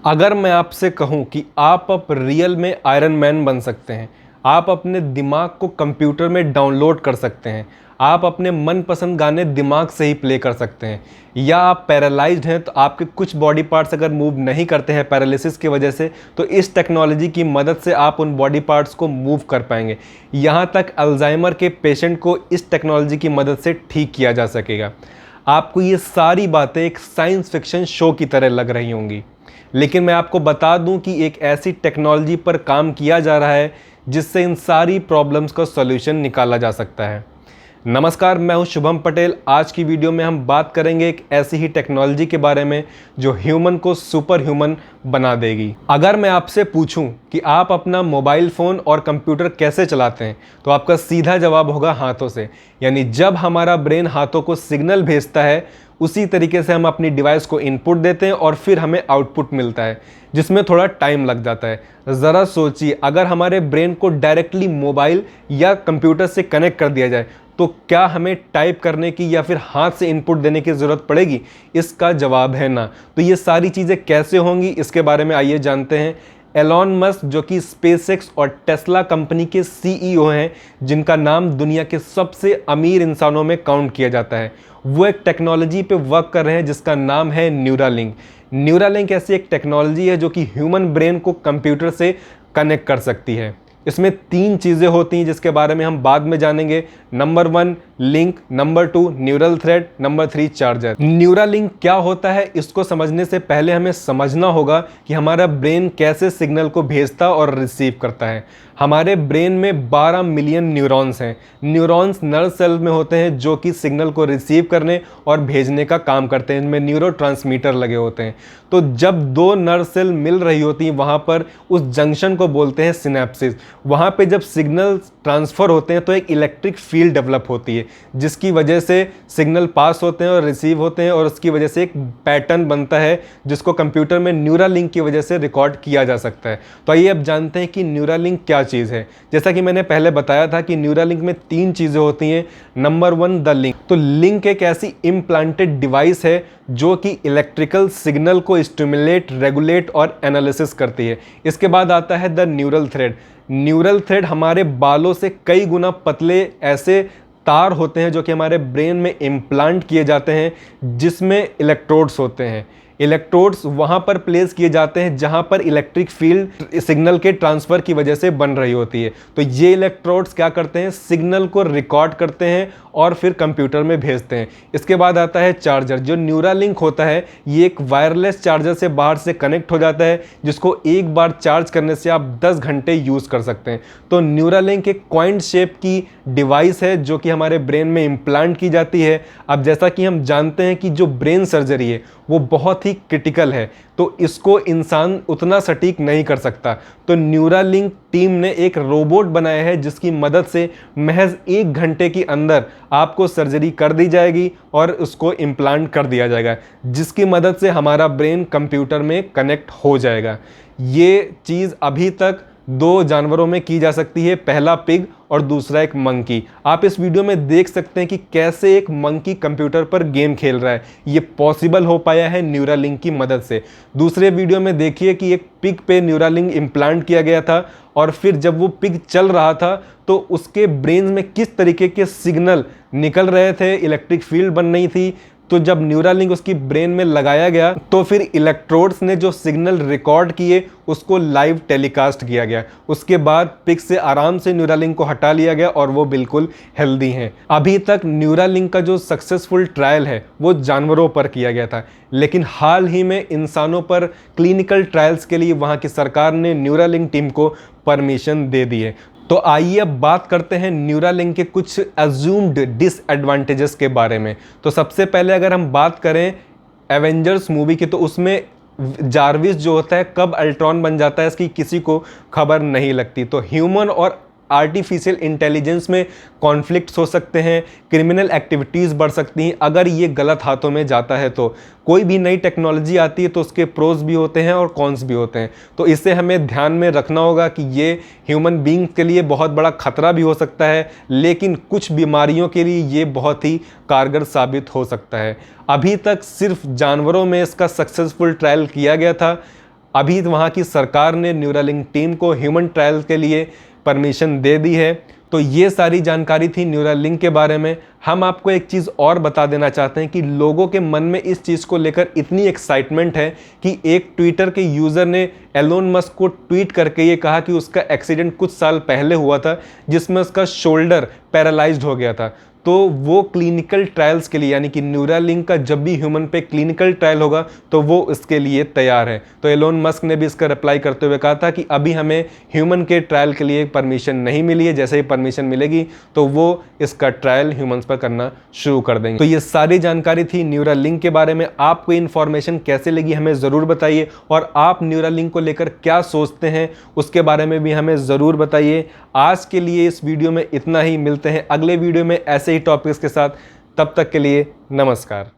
अगर मैं आपसे कहूं कि आप अब रियल में आयरन मैन बन सकते हैं, आप अपने दिमाग को कंप्यूटर में डाउनलोड कर सकते हैं, आप अपने मनपसंद गाने दिमाग से ही प्ले कर सकते हैं, या आप पैरालाइज्ड हैं तो आपके कुछ बॉडी पार्ट्स अगर मूव नहीं करते हैं पैरालिसिस की वजह से, तो इस टेक्नोलॉजी की मदद से आप उन बॉडी पार्ट्स को मूव कर पाएंगे। यहाँ तक अल्जाइमर के पेशेंट को इस टेक्नोलॉजी की मदद से ठीक किया जा सकेगा। आपको ये सारी बातें एक साइंस फिक्शन शो की तरह लग रही होंगी, लेकिन मैं आपको बता दूं कि एक ऐसी टेक्नोलॉजी पर काम किया जा रहा है जिससे इन सारी प्रॉब्लम्स का सॉल्यूशन निकाला जा सकता है। नमस्कार, मैं हूं शुभम पटेल। आज की वीडियो में हम बात करेंगे एक ऐसी ही टेक्नोलॉजी के बारे में जो ह्यूमन को सुपर ह्यूमन बना देगी। अगर मैं आपसे पूछूं कि आप अपना मोबाइल फ़ोन और कंप्यूटर कैसे चलाते हैं, तो आपका सीधा जवाब होगा हाथों से। यानी जब हमारा ब्रेन हाथों को सिग्नल भेजता है, उसी तरीके से हम अपनी डिवाइस को इनपुट देते हैं और फिर हमें आउटपुट मिलता है, जिसमें थोड़ा टाइम लग जाता है। ज़रा सोचिए, अगर हमारे ब्रेन को डायरेक्टली मोबाइल या कंप्यूटर से कनेक्ट कर दिया जाए तो क्या हमें टाइप करने की या फिर हाथ से इनपुट देने की ज़रूरत पड़ेगी? इसका जवाब है ना। तो ये सारी चीज़ें कैसे होंगी, इसके बारे में आइए जानते हैं। एलॉन मस्क, जो कि स्पेसएक्स और टेस्ला कंपनी के सीईओ हैं, जिनका नाम दुनिया के सबसे अमीर इंसानों में काउंट किया जाता है, वो एक टेक्नोलॉजी पे वर्क कर रहे हैं जिसका नाम है न्यूरालिंक। न्यूरालिंक ऐसी एक टेक्नोलॉजी है जो कि ह्यूमन ब्रेन को कंप्यूटर से कनेक्ट कर सकती है। इसमें 3 चीज़ें होती हैं जिसके बारे में हम बाद में जानेंगे। Number 1 link, number 2 neural thread, number 3 charger. Neuralink क्या होता है, इसको समझने से पहले हमें समझना होगा कि हमारा ब्रेन कैसे सिग्नल को भेजता और रिसीव करता है। हमारे ब्रेन में 12 मिलियन न्यूरॉन्स हैं। न्यूरॉन्स नर्व सेल में होते हैं जो कि सिग्नल को रिसीव करने और भेजने का काम करते हैं। इनमें न्यूरोट्रांसमीटर लगे होते हैं। तो जब 2 नर्व सेल मिल रही होती हैं, वहाँ पर उस जंक्शन को बोलते हैं सिनेप्सिस। वहाँ पे जब सिग्नल ट्रांसफ़र होते हैं तो एक इलेक्ट्रिक फील्ड डेवलप होती है, जिसकी वजह से सिग्नल पास होते हैं और रिसीव होते हैं, और उसकी वजह से एक पैटर्न बनता है जिसको कंप्यूटर में न्यूरालिंक की वजह से रिकॉर्ड किया जा सकता है। तो आइए अब जानते हैं कि न्यूरालिंक क्या चीज़ है। जैसा कि मैंने पहले बताया था कि न्यूरालिंक में 3 चीज़ें होती हैं। Number 1 the link. तो लिंक एक ऐसी इम्प्लांटेड डिवाइस है जो कि इलेक्ट्रिकल सिग्नल को स्टिमुलेट, रेगुलेट और एनालिसिस करती है। इसके बाद आता है the neural thread. Neural thread हमारे बालों से कई गुना पतले ऐसे तार होते हैं जो कि हमारे ब्रेन में इम्प्लांट किए जाते हैं, जिसमें इलेक्ट्रोड्स होते हैं। इलेक्ट्रोड्स वहाँ पर प्लेस किए जाते हैं जहाँ पर इलेक्ट्रिक फील्ड सिग्नल के ट्रांसफ़र की वजह से बन रही होती है। तो ये इलेक्ट्रोड्स क्या करते हैं, सिग्नल को रिकॉर्ड करते हैं और फिर कंप्यूटर में भेजते हैं। इसके बाद आता है चार्जर। जो न्यूरालिंक होता है, ये एक वायरलेस चार्जर से बाहर से कनेक्ट हो जाता है, जिसको एक बार चार्ज करने से आप 10 घंटे यूज़ कर सकते हैं। तो न्यूरालिंक एक कॉइंट शेप की डिवाइस है जो कि हमारे ब्रेन में इम्प्लांट की जाती है। अब जैसा कि हम जानते हैं कि जो ब्रेन सर्जरी है वो बहुत ही क्रिटिकल है, तो इसको इंसान उतना सटीक नहीं कर सकता। तो न्यूरालिंक टीम ने एक रोबोट बनाया है जिसकी मदद से महज 1 घंटे के अंदर आपको सर्जरी कर दी जाएगी और उसको इम्प्लांट कर दिया जाएगा, जिसकी मदद से हमारा ब्रेन कंप्यूटर में कनेक्ट हो जाएगा। ये चीज़ अभी तक 2 जानवरों में की जा सकती है, पहला पिग और दूसरा एक मंकी। आप इस वीडियो में देख सकते हैं कि कैसे एक मंकी कंप्यूटर पर गेम खेल रहा है। ये पॉसिबल हो पाया है न्यूरालिंक की मदद से। दूसरे वीडियो में देखिए कि एक पिग पे न्यूरालिंक इम्प्लांट किया गया था, और फिर जब वो पिग चल रहा था तो उसके ब्रेन में किस तरीके के सिग्नल निकल रहे थे, इलेक्ट्रिक फील्ड बन रही थी। तो जब न्यूरालिंक उसकी ब्रेन में लगाया गया तो फिर इलेक्ट्रोड्स ने जो सिग्नल रिकॉर्ड किए उसको लाइव टेलीकास्ट किया गया। उसके बाद पिग से आराम से न्यूरालिंक को हटा लिया गया और वो बिल्कुल हेल्दी हैं। अभी तक न्यूरालिंक का जो सक्सेसफुल ट्रायल है वो जानवरों पर किया गया था, लेकिन हाल ही में इंसानों पर क्लिनिकल ट्रायल्स के लिए वहाँ की सरकार ने न्यूरालिंक टीम को परमिशन दे दी है। तो आइए अब बात करते हैं न्यूरालिंक के कुछ अज्यूम्ड डिसएडवांटेजेस के बारे में। तो सबसे पहले अगर हम बात करें एवेंजर्स मूवी की, तो उसमें जारविस जो होता है कब अल्ट्रॉन बन जाता है इसकी किसी को खबर नहीं लगती। तो ह्यूमन और आर्टिफिशियल इंटेलिजेंस में कॉन्फ्लिक्ट्स हो सकते हैं, क्रिमिनल एक्टिविटीज़ बढ़ सकती हैं अगर ये गलत हाथों में जाता है। तो कोई भी नई टेक्नोलॉजी आती है तो उसके प्रोज भी होते हैं और कॉन्स भी होते हैं। तो इसे हमें ध्यान में रखना होगा कि ये ह्यूमन बींग के लिए बहुत बड़ा खतरा भी हो सकता है, लेकिन कुछ बीमारियों के लिए ये बहुत ही कारगर साबित हो सकता है। अभी तक सिर्फ जानवरों में इसका सक्सेसफुल ट्रायल किया गया था। अभी वहाँ की सरकार ने न्यूरालिंक टीम को ह्यूमन ट्रायल के लिए परमिशन दे दी है। तो ये सारी जानकारी थी न्यूरालिंक के बारे में। हम आपको एक चीज़ और बता देना चाहते हैं कि लोगों के मन में इस चीज़ को लेकर इतनी एक्साइटमेंट है कि एक ट्विटर के यूज़र ने एलोन मस्क को ट्वीट करके ये कहा कि उसका एक्सीडेंट कुछ साल पहले हुआ था जिसमें उसका शोल्डर पैरालाइज्ड हो गया था। तो वो क्लिनिकल ट्रायल्स के लिए, यानी कि न्यूरालिंक का जब भी ह्यूमन पे क्लिनिकल ट्रायल होगा तो वो इसके लिए तैयार है। तो एलोन मस्क ने भी इसका रिप्लाई करते हुए कहा था कि अभी हमें ह्यूमन के ट्रायल के लिए परमिशन नहीं मिली है, जैसे ही परमिशन मिलेगी तो वो इसका ट्रायल ह्यूमंस पर करना शुरू कर देंगे। तो ये सारी जानकारी थी न्यूरालिंक के बारे में। आपको इन्फॉर्मेशन कैसे लगी हमें ज़रूर बताइए, और आप न्यूरालिंक को लेकर क्या सोचते हैं उसके बारे में भी हमें ज़रूर बताइए। आज के लिए इस वीडियो में इतना ही। मिलते हैं अगले वीडियो में ऐसे ही टॉपिक्स के साथ। तब तक के लिए नमस्कार।